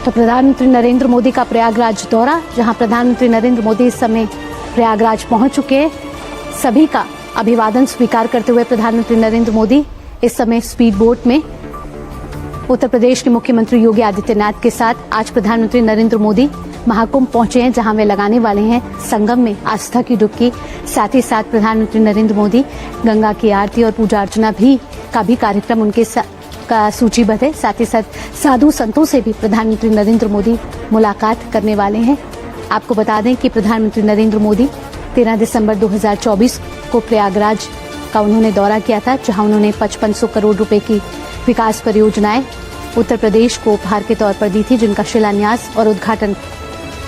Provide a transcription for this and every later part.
तो प्रधानमंत्री नरेंद्र मोदी का प्रयागराज दौरा, जहां प्रधानमंत्री नरेंद्र मोदी इस समय प्रयागराज पहुंच चुके हैं। सभी का अभिवादन स्वीकार करते हुए प्रधानमंत्री नरेंद्र मोदी इस समय स्पीड बोट में उत्तर प्रदेश के मुख्यमंत्री योगी आदित्यनाथ के साथ आज प्रधानमंत्री नरेंद्र मोदी महाकुंभ पहुंचे हैं, जहां वे लगाने वाले हैं संगम में आस्था की डुबकी। साथ ही साथ प्रधानमंत्री नरेंद्र मोदी गंगा की आरती और पूजा अर्चना का भी कार्यक्रम उनके का सूचीबद्ध है। साथ ही साथ साधु संतों से भी प्रधानमंत्री नरेंद्र मोदी मुलाकात करने वाले हैं। आपको बता दें कि प्रधानमंत्री नरेंद्र मोदी 13 दिसंबर 2024 को प्रयागराज का उन्होंने दौरा किया था, जहां उन्होंने 5500 करोड़ रुपए की विकास परियोजनाएं उत्तर प्रदेश को उपहार के तौर पर दी थी, जिनका शिलान्यास और उद्घाटन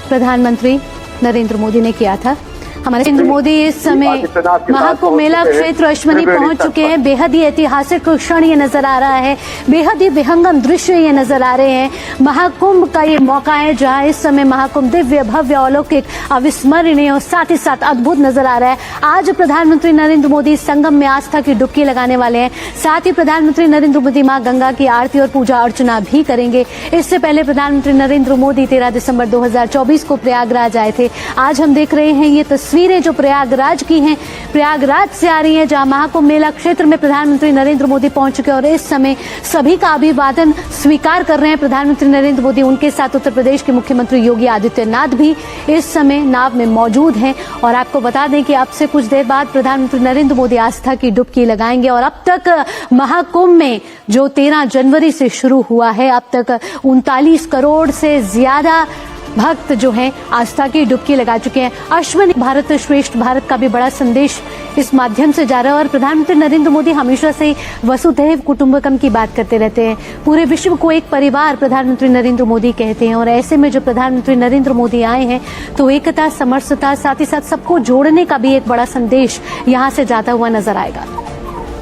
प्रधानमंत्री नरेंद्र मोदी ने किया था। हमारे नरेंद्र मोदी इस समय महाकुंभ मेला क्षेत्र अश्वनी पहुंच चुके हैं। बेहद ही ऐतिहासिक क्षण ये नजर आ रहा है, बेहद ही विहंगम दृश्य ये नजर आ रहे हैं। महाकुंभ का ये मौका है जहां इस समय महाकुंभ दिव्य भव्य अलौकिक अविस्मरणीय और साथ ही साथ अद्भुत नजर आ रहा है। आज प्रधानमंत्री नरेंद्र मोदी संगम में आस्था की डुबकी लगाने वाले हैं। साथ ही प्रधानमंत्री नरेंद्र मोदी मां गंगा की आरती और पूजा अर्चना भी करेंगे। इससे पहले प्रधानमंत्री नरेंद्र मोदी 13 दिसंबर 2024 को प्रयागराज आए थे। आज हम देख रहे हैं ये तस्वीरें जो प्रयागराज की हैं, प्रयागराज से आ रही हैं, जहां महाकुंभ मेला क्षेत्र में प्रधानमंत्री नरेंद्र मोदी पहुंच चुके हैं और इस समय सभी का अभिवादन स्वीकार कर रहे हैं प्रधानमंत्री नरेंद्र मोदी। उनके साथ उत्तर प्रदेश के मुख्यमंत्री योगी आदित्यनाथ भी इस समय नाव में मौजूद हैं। और आपको बता दें कि अब से कुछ देर बाद प्रधानमंत्री नरेंद्र मोदी आस्था की डुबकी लगाएंगे। और अब तक महाकुंभ में जो 13 जनवरी से शुरू हुआ है, अब तक 39 करोड़ से ज्यादा भक्त जो हैं आस्था की डुबकी लगा चुके हैं। अश्वनी भारत श्रेष्ठ भारत का भी बड़ा संदेश इस माध्यम से जा रहा है। और प्रधानमंत्री नरेंद्र मोदी हमेशा से वसुधैव कुटुंबकम की बात करते रहते हैं। पूरे विश्व को एक परिवार प्रधानमंत्री नरेंद्र मोदी कहते हैं। और ऐसे में जो प्रधानमंत्री नरेंद्र मोदी आए हैं तो एकता, समरसता, साथ ही साथ सबको जोड़ने का भी एक बड़ा संदेश यहाँ से जाता हुआ नजर आएगा।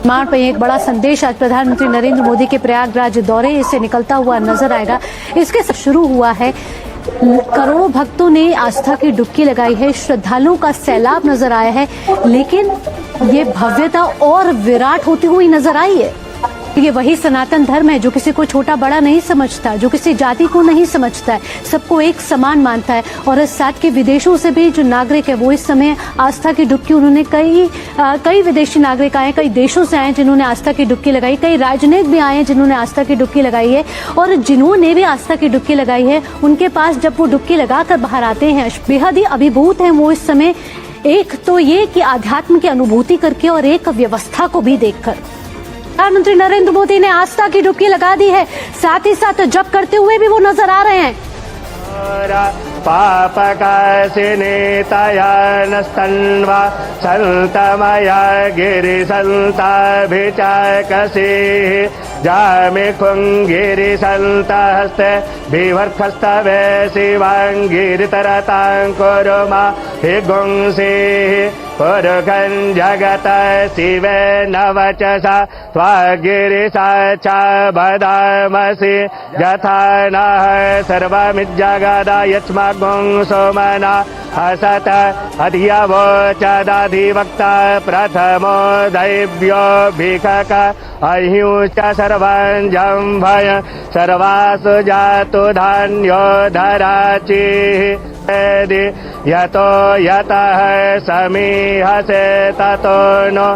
मार्ग पर एक बड़ा संदेश आज प्रधानमंत्री नरेंद्र मोदी के प्रयागराज दौरे से निकलता हुआ नजर आएगा। इसके साथ शुरू हुआ है, करोड़ों भक्तों ने आस्था की डुबकी लगाई है, श्रद्धालुओं का सैलाब नजर आया है, लेकिन ये भव्यता और विराट होती हुई नजर आई है। ये वही सनातन धर्म है जो किसी को छोटा बड़ा नहीं समझता, जो किसी जाति को नहीं समझता है, सबको एक समान मानता है। और इस साथ के विदेशों से भी जो नागरिक है वो इस समय आस्था की डुबकी, उन्होंने कई विदेशी नागरिक आए, कई देशों से आए जिन्होंने आस्था की डुबकी लगाई, कई राजनीतिक भी आए हैं जिन्होंने आस्था की डुबकी लगाई है। और जिन्होंने भी आस्था की डुबकी लगाई है उनके पास जब वो डुबकी लगाकर बाहर आते हैं बेहद ही अभिभूत हैं वो इस समय। एक तो ये कि आध्यात्म की अनुभूति करके और एक व्यवस्था को भी देखकर प्रधानमंत्री नरेंद्र मोदी ने आस्था की डुबकी लगा दी है। साथ ही साथ जप करते हुए भी वो नजर आ रहे हैं। पापकाशिनी तयानस्तन्वा संतमया गिरि संताभिचाकसी जामि कुंगिरि संतहस्ते विवर्खस्तवे शिवांगिरितरतां कुरुमा हि गुंसी पुरुषं जगत शिवे नवचसा त्वागिरिसा च वदामसि यथा नः सर्वमिज्जगद यस्मागुं सोमना असत अधियवोचदधिवक्ता प्रथमो दैव्यो भिखक अहिंश्च सर्वं जम्भय सर्वासु जातु धान्यो धराचिः यतो यतः समीहसे ततो नो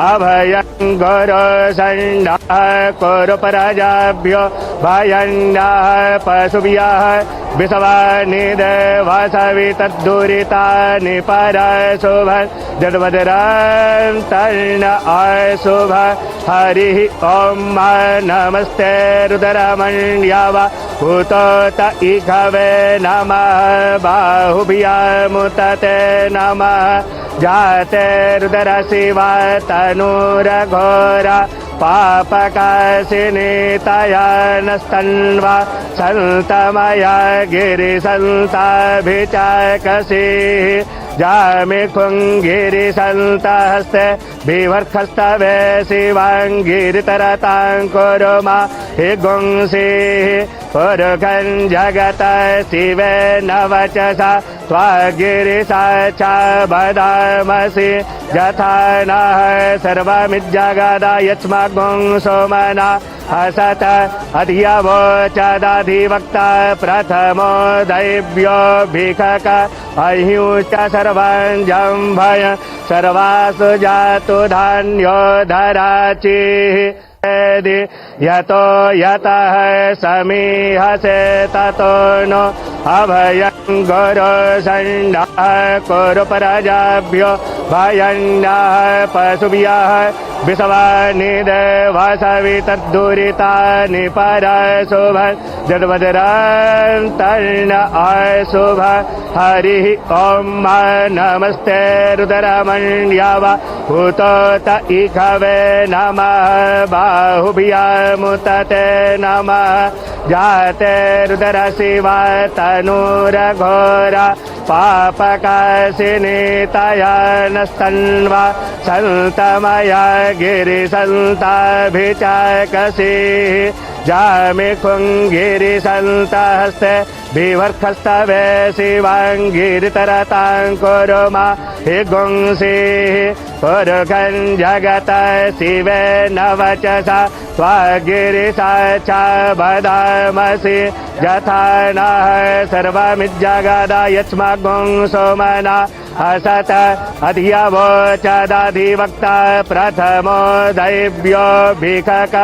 अभयं गुरु सन्नः कुरु प्रजाभ्यो भयन्नः पशुभ्यः विश्वानि देवसवितद्दुरितानि परशुभं जन्मदिनं तन्न अशुभ हरिः ॐ नमस्ते रुद्रमण्यव उतोत इघवे नमः बाहुभ्यामुतते नमः जाते रुद्र शिवा तनूरघोरा पापकाशिनी तयानस्तन्वा संतमया गिरि संताभिचाकसी जामि कुंगिरि संतहस्ते विवर्खस्तवे शिवांगिरितरतां कुरुमा हि गुंसी पुरुषं जगत शिवे नवचसा त्वागिरिसा च वदामसि यथा नः सर्वमिज्जगद यस्मागुं सोमना असत अधियवोचदधिवक्ता प्रथमो दैव्यो भिखक अह्युश्च सर्वञ्जम्भय सर्वासु जातु धान्यो धराचिः यतो यतः समीहसे ततो नो अभयं गुरु सण्डः कुरु प्रजाभ्यो भयन्नः पशुभ्यः विश्वानि देवसवितद्दुरितानि परशुभ जड्वज्रन्तर्न अशुभ हरिः ॐ नमस्ते रुद्रमण्यव हुतोत इखवे नमः बाहुभ्यामुतते नमः जाते रुद्र शिवा तनूरघोरा पापकाशिनीतया नस्तन्वा सन्तमया गिरिसन्ताभिचाकसीः जामि खुङ्गिरिसन्तहस्ते विवर्खस्तवे शिवाङ्गिरितरतां कुरु मा हि गुंसीः पुरुखं जगत शिवेन वचसा त्वागिरिसा च वदामसि यथा नः सर्वमिज्जगदायच्मगुं सोमना असत अधियवोचदधिवक्ता प्रथमो दैव्यो भिखक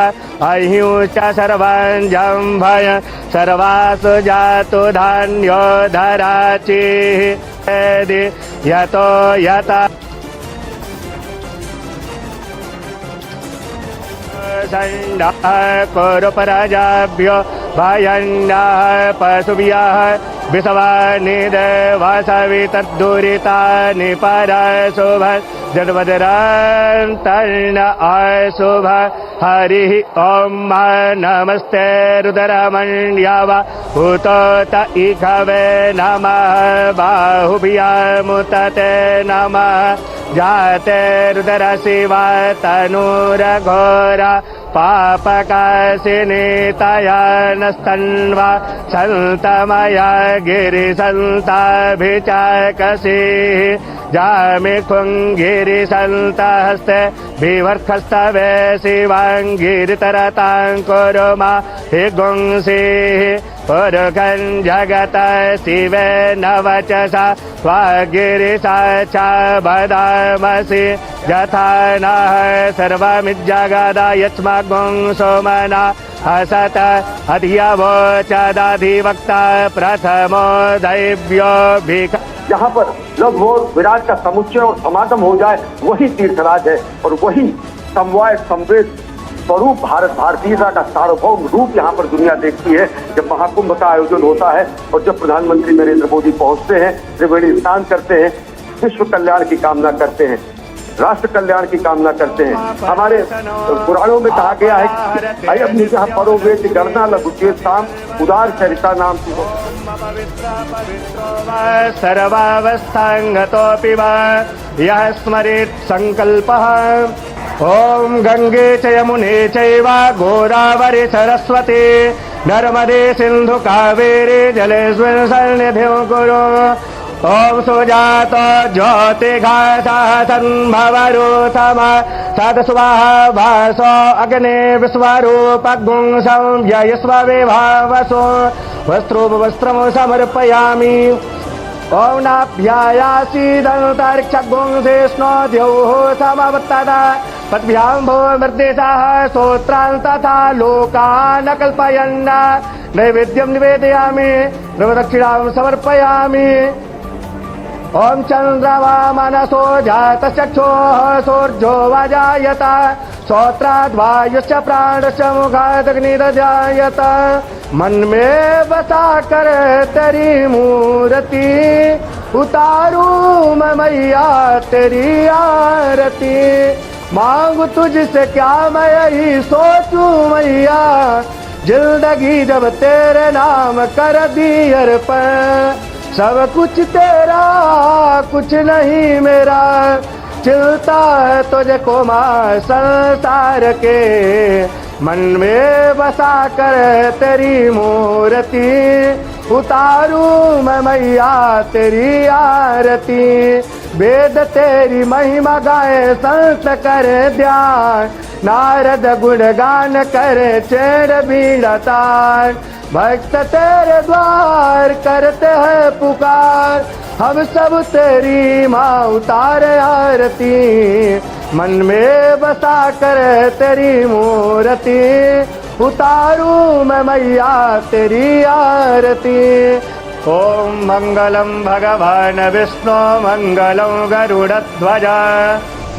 अह्युश्च सर्वञ्जम्भय सर्वासु जातु धान्यो धराचिः यतो यता सण्डः कुरु प्रजाभ्यो भयन्नः पशुभ्यः विश्वानि देवसवितद्दुरितानि परशुभ जड्वज्रन्तर्न अशुभ हरिः ॐ नमस्ते रुद्रमण्यव हुतोत इखवे नमः बाहुभ्यामुतते नमः जाते रुद्र शिवा तनूरघोरा पापकाशिनीतया नस्तन्वा सन्तमया गिरिसन्ताभिचाकसीः जामि खुङ्गिरिसन्तहस्ते विवर्खस्तवे शिवाङ्गिरितरतां कुरु मा हि गुंसीः पुरुखं जगत शिवेन वचसा त्वागिरिसा च वदामसि यथा नः सर्वमिज्जगदायच्मगुं सोमना असत अधियवोचदधिवक्ता प्रथमो दैव्यो भिख। जहाँ पर लवघोर विराट का समुच्चय और समागम हो जाए वही तीर्थराज है और वही समवाय संवेद स्वरूप भारत भारतीयता का सार्वभौम रूप यहाँ पर दुनिया देखती है जब महाकुंभ का आयोजन होता है और जब प्रधानमंत्री नरेंद्र मोदी पहुंचते हैं, त्रिवेणी स्नान करते हैं, विश्व कल्याण की कामना करते हैं, राष्ट्र कल्याण की कामना करते हैं। हमारे पुराणों में कहा गया है कि अयम निजः परो वेद गणना लघुचेताम उदार चरिता नाम सर्वावस्थांगतोऽपि वा यः स्मरेत् संकल्पः ॐ गंगे च यमुने चैव गोदावरी सरस्वती नर्मदे सिंधु कावेरी जलेस्मिन् सन्निधिं कुरु ॐ सुजात ज्योतिघातः सन्भवरूथम सदस्वाहा वासो अग्ने विश्वरूपगुं संज्ञयस्व विभावसो वस्त्रोपवस्त्रं समर्पयामि ॐ नाभ्यायासीदन्तरिक्षगुंसेष्णो द्यौः समवत्तदा पद्भ्यां भूमर्देशः स्तोत्रान् तथा लोकान् कल्पयन् नैवेद्यं निवेदयामि द्रवदक्षिणां समर्पयामि ॐ चन्द्रमा मनसो जातचक्षुः सूर्यो वजायत श्रोत्राद्वायुश्च प्राणश्च मुखादग्निर्जायत मन में बसा कर तेरी मूर्ति उतारू मैं मैया तेरी आरती मांगू तुझसे क्या मैं यही सोचूं मैया जिंदगी जब तेरे नाम कर दी अर्पण सब कुछ तेरा कुछ नहीं मेरा चिलता है तुझको माँ संसार के मन में बसा कर तेरी मूर्ति उतारू मैं मैया तेरी आरती वेद तेरी महिमा गाए संत करे ध्यान, नारद गुणगान करे चेड़ बीड़ा तान। भक्त तेरे द्वार करते हैं पुकार, हम सब तेरी माँ उतारे आरती, मन में बसा कर तेरी मूर्ति, उतारू मैं मैया तेरी आरती। ओम मंगलम भगवान विष्णु मंगलम गरुड़ध्वज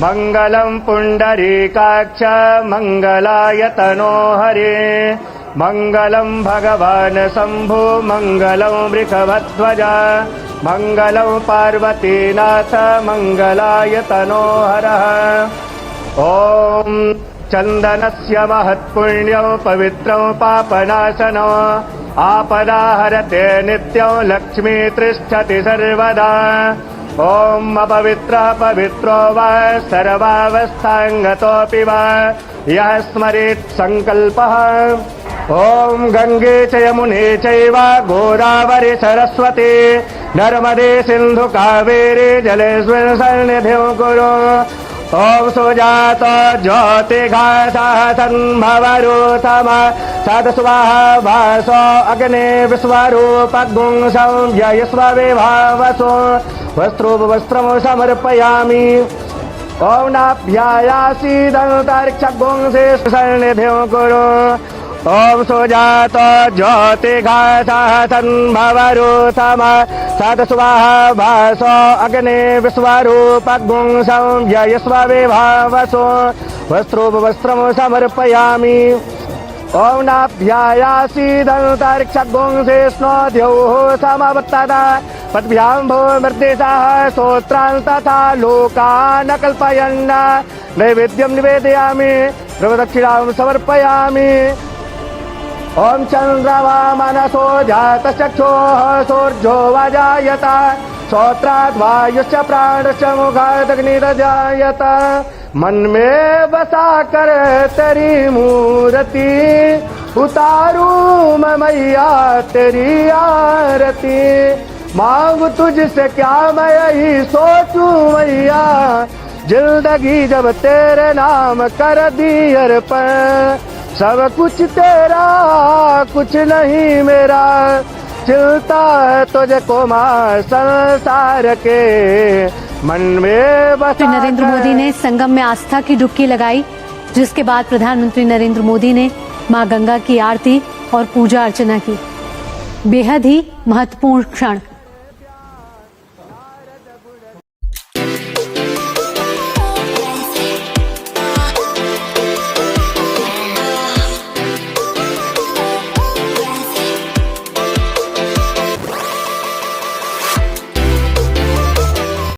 मंगलम पुंडरीकाक्ष मंगलाय तनो हरे, मंगलम भगवान शंभु मंगलम वृषभध्वज मंगलम पार्वतीनाथ मंगलाय तनो हरः। ओम चंदनस्य महत्पुण्यं पवित्रं पापनाशनं, आपदाहरते नित्यं लक्ष्मी तिष्ठति सर्वदा। ओम अपवित्रः पवित्रो वा सर्वावस्थांगतोऽपि वा यः स्मरेत् संकल्पः। ओम गंगे च यमुने चैव गोदावरी सरस्वती नर्मदे सिंधु कावेरी जलेस्मिन् सन्निधिं कुरु। ओम सुजात ज्योतिघासः सन्भवरूथम सदस्वाहा भासो अग्ने विश्वरूपगुं संयस्व विभावसो, वस्त्रोपवस्त्रं समर्पयामि। ओम नाभ्यायासीदन्तरिक्षगुंसे सन्निधिं कुरु। ओम सुजात ज्योतिघासः सन्भवरूथम सदस्वाहा भासो अग्ने विश्वरूपगुं संयस्व विभावसो, वस्त्रोपवस्त्रं समर्पयामि। ओम नाभ्यायासीदन्तरिक्षगुंसे स्नोद्यौः समवर्तता, पद्भ्यां भूमिर्देशाः स्तोत्रान् तथा लोकान् कल्पयन्, नैवेद्यं निवेदयामि द्रवदक्षिणां समर्पयामि। ओम चंद्रमा मनसो जातचक्षुः सूर्यो वाजायत, श्रोत्राद् वायुश्च प्राणश्च मुखादग्निर्जायत, मन में बसा कर तेरी मूर्ति, उतारू मैं मैया तेरी आरती। मांग तुझसे क्या मैं यही सोचूं मैया, जिंदगी जब तेरे नाम कर दी अर्पण, सब कुछ तेरा कुछ नहीं मेरा, चिलता है तुझको माँ संसार के मन में बसा। नरेंद्र मोदी ने संगम में आस्था की डुबकी लगाई, जिसके बाद प्रधानमंत्री नरेंद्र मोदी ने मां गंगा की आरती और पूजा अर्चना की। बेहद ही महत्वपूर्ण क्षण